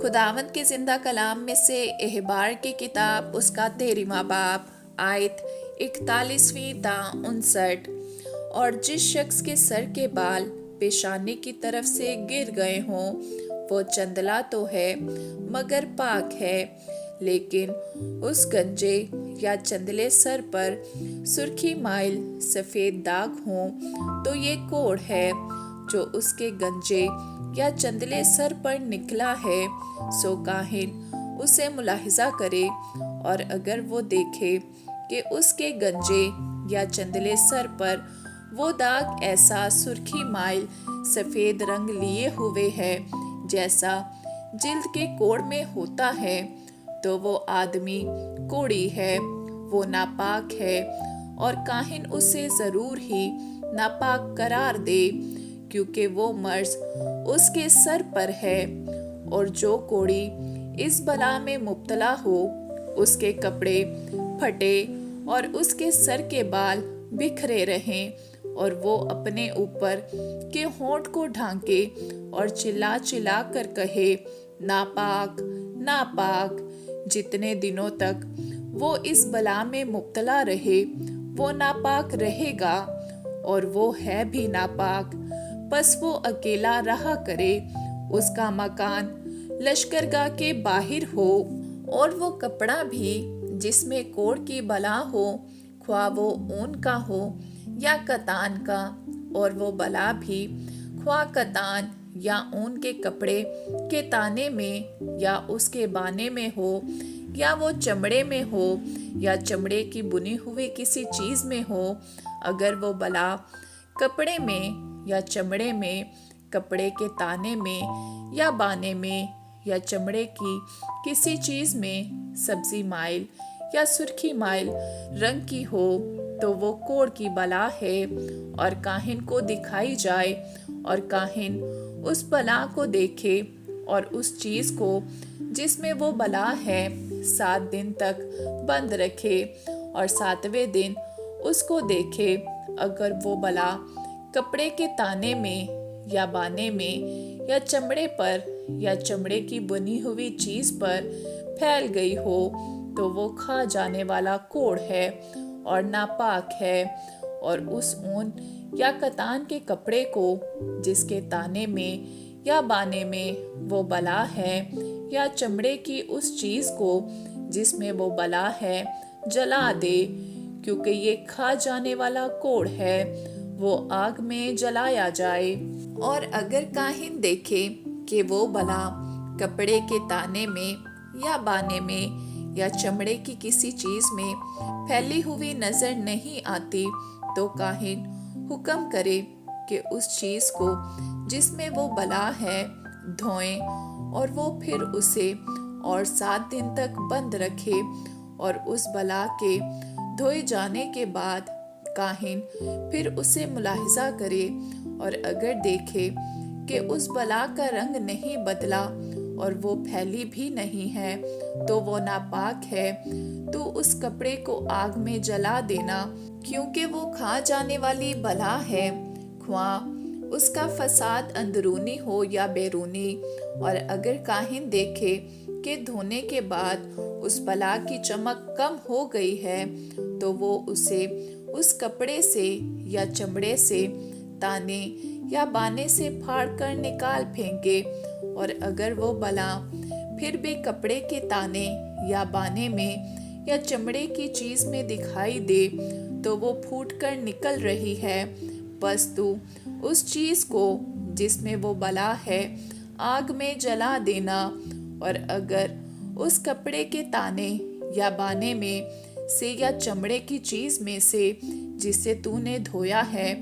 खुदावंद के जिंदा कलाम में से एहबार की किताब उसका 13वां बाब आयत 41वीं ता 59। और जिस शख्स के सर के बाल पेशानी की तरफ से गिर गए हों वो चंदला तो है मगर पाक है, लेकिन उस गंजे या चंदले सर पर सुर्खी माइल सफेद दाग हों तो ये कोढ़ है जो उसके गंजे या चंदले सर पर निकला है। सो काहिन उसे मुलाहिजा करे, और अगर वो देखे कि उसके गंजे या चंदले सर पर वो दाग ऐसा सुर्खी माइल सफेद रंग लिए हुए है जैसा जिल्द के कोढ़ में होता है, तो वो आदमी कोढ़ी है, वो नापाक है, और काहिन उसे जरूर ही नापाक करार दे, क्योंकि वो मर्ज उसके सर पर है। और जो कोढ़ी इस बला में मुब्तला हो उसके कपड़े फटे और उसके सर के बाल बिखरे रहें, और वो अपने ऊपर के होंठ को ढांके और चिल्ला चिल्ला कर कहे, नापाक नापाक। जितने दिनों तक वो इस बला में मुब्तला रहे वो नापाक रहेगा, और वो है भी नापाक। बस वो अकेला रहा करे, उसका मकान लश्करगाह के बाहर हो, और वो कपड़ा भी जिसमें कोढ़ की बला हो, ख्वाह वो ऊन का हो या कतान का, और वो बला भी ख्वाह कतान या ऊन के कपड़े के ताने में या उसके बाने में हो, या वो चमड़े में हो या चमड़े की बुनी हुई किसी चीज में हो, अगर वो बला कपड़े में या चमड़े में, कपड़े के ताने में या बाने में या चमड़े की किसी चीज में सब्जी माइल या सुर्खी माइल रंग की हो, तो वो कोढ़ की बला है और काहिन को दिखाई जाए, और काहिन उस बला को देखे और उस चीज को जिसमें वो बला है 7 दिन तक बंद रखे, और 7वें दिन उसको देखे। अगर वो बला कपड़े के ताने में या बाने में या चमड़े पर या चमड़े की बुनी हुई चीज पर फैल गई हो, तो वो खा जाने वाला कोढ़ है और नापाक है। और उस ऊन या कतान के कपड़े को जिसके ताने में या बाने में वो बला है, या चमड़े की उस चीज को जिसमें वो बला है, जला दे, क्योंकि ये खा जाने वाला कोढ़ है, वो आग में जलाया जाए। और अगर काहिन देखे कि वो बला कपड़े के ताने में या बाने में या चमड़े की किसी चीज में फैली हुई नजर नहीं आती, तो काहिन हुक्म करे कि उस चीज को जिसमें वो बला है धोएं, और वो फिर उसे और 7 दिन तक बंद रखे। और उस बला के धोए जाने के बाद काहिन फिर उसे मुलाहिजा करे, और अगर देखे कि उस बला का रंग नहीं बदला और वो फैली भी नहीं है, तो वो नापाक है, तो उस कपड़े को आग में जला देना, क्योंकि वो खा जाने वाली बला है, ख्वाह उसका फसाद अंदरूनी हो या बैरूनी। और अगर काहिन देखे कि धोने के बाद उस बला की चमक कम हो गई है, तो वो उसे उस कपड़े से या चमड़े से, ताने या बाने से फाड़ कर निकाल फेंके। और अगर वो बला फिर भी कपड़े के ताने या बाने में या चमड़े की चीज में दिखाई दे, तो वो फूट कर निकल रही है, बस तू उस चीज को जिसमें वो बला है आग में जला देना। और अगर उस कपड़े के ताने या बाने में से या चमड़े की चीज में से जिसे तूने धोया है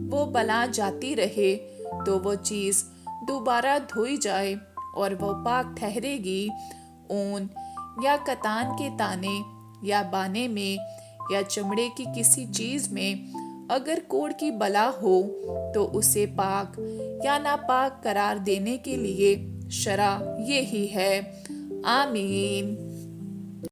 वो बला जाती रहे, तो वो चीज दोबारा धोई जाए और वो पाक ठहरेगी। ऊन या कतान के ताने या बाने में या चमड़े की किसी चीज में अगर कोढ़ की बला हो, तो उसे पाक या नापाक करार देने के लिए शरा यही है। आमीन।